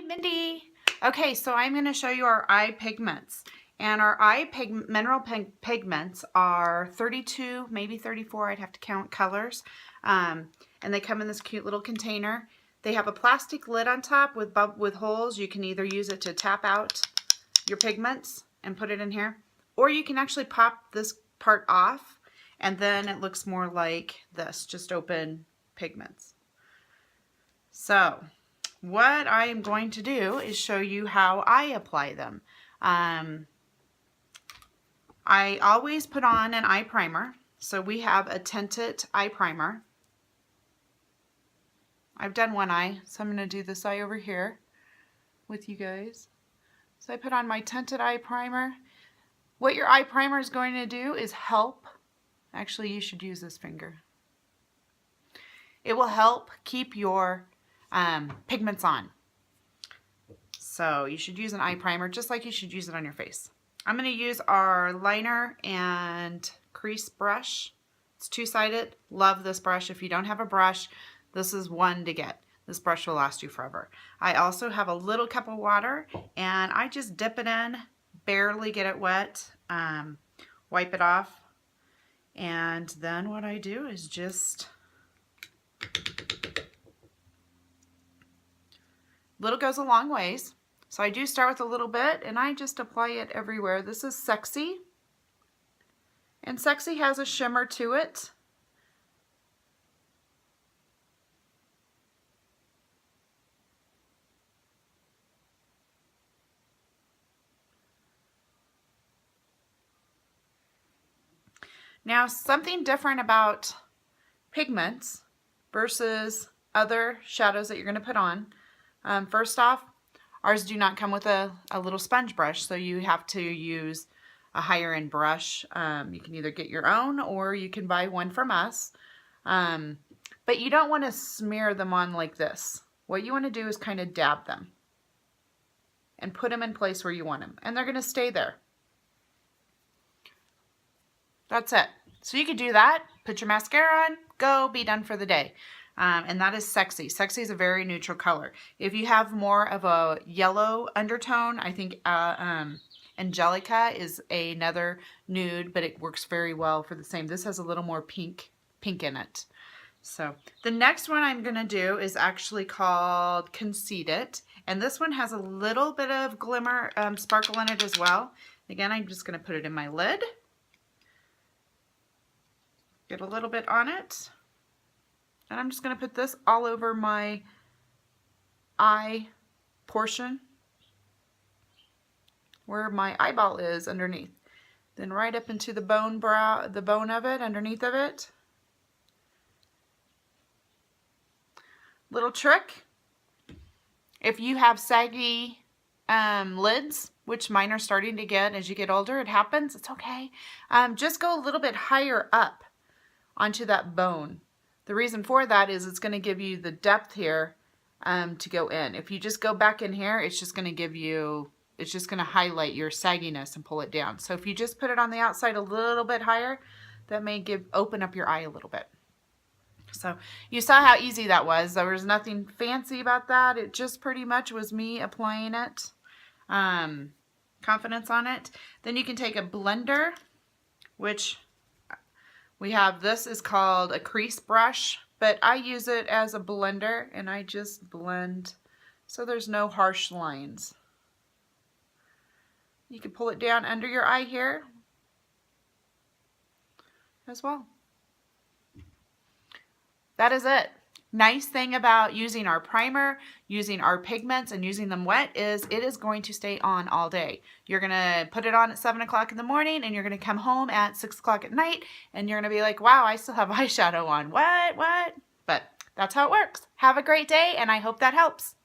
Mindy. Okay, so I'm going to show you our eye pigments. And our mineral pigments are 32, maybe 34, I'd have to count colors. And they come in this cute little container. They have a plastic lid on top with holes. You can either use it to tap out your pigments and put it in here, or you can actually pop this part off and then it looks more like this, just open pigments. So what I am going to do is show you how I apply them. I always put on an eye primer. So we have a tinted eye primer. I've done one eye, so I'm going to do this eye over here with you guys. So I put on my tinted eye primer. What your eye primer is going to do is help. Actually, you should use this finger. It will help keep your pigments on. So you should use an eye primer just like you should use it on your face. I'm going to use our liner and crease brush. It's two-sided. Love this brush. If you don't have a brush, this is one to get. This brush will last you forever. I also have a little cup of water and I just dip it in, barely get it wet, wipe it off, and then what I do is just little goes a long ways. So I do start with a little bit and I just apply it everywhere. This is Sexy. And Sexy has a shimmer to it. Now, something different about pigments versus other shadows that you're going to put on. First off, ours do not come with a little sponge brush, so you have to use a higher end brush. You can either get your own or you can buy one from us. But you don't want to smear them on like this. What you want to do is kind of dab them and put them in place where you want them. And they're going to stay there. That's it. So you could do that, put your mascara on, go, be done for the day. And that is Sexy. Sexy is a very neutral color. If you have more of a yellow undertone, I think Angelica is another nude, but it works very well for the same. This has a little more pink in it. So the next one I'm going to do is actually called Conceited. And this one has a little bit of glimmer, sparkle in it as well. Again, I'm just going to put it in my lid. Get a little bit on it. And I'm just going to put this all over my eye portion where my eyeball is underneath. Then right up into the bone of it, underneath of it. Little trick. If you have saggy lids, which mine are starting to get as you get older, it happens, it's okay. Just go a little bit higher up onto that bone. The reason for that is it's going to give you the depth here to go in. If you just go back in here, it's just going to give you, it's just going to highlight your sagginess and pull it down. So if you just put it on the outside a little bit higher, that may open up your eye a little bit. So you saw how easy that was. There was nothing fancy about that. It just pretty much was me applying it, confidence on it. Then you can take a blender, which we have, this is called a crease brush, but I use it as a blender and I just blend so there's no harsh lines. You can pull it down under your eye here as well. That is it. Nice thing about using our primer, using our pigments, and using them wet is it is going to stay on all day. You're going to put it on at 7 o'clock in the morning and you're going to come home at 6 o'clock at night and you're going to be like, wow, I still have eyeshadow on. What? But that's how it works. Have a great day and I hope that helps.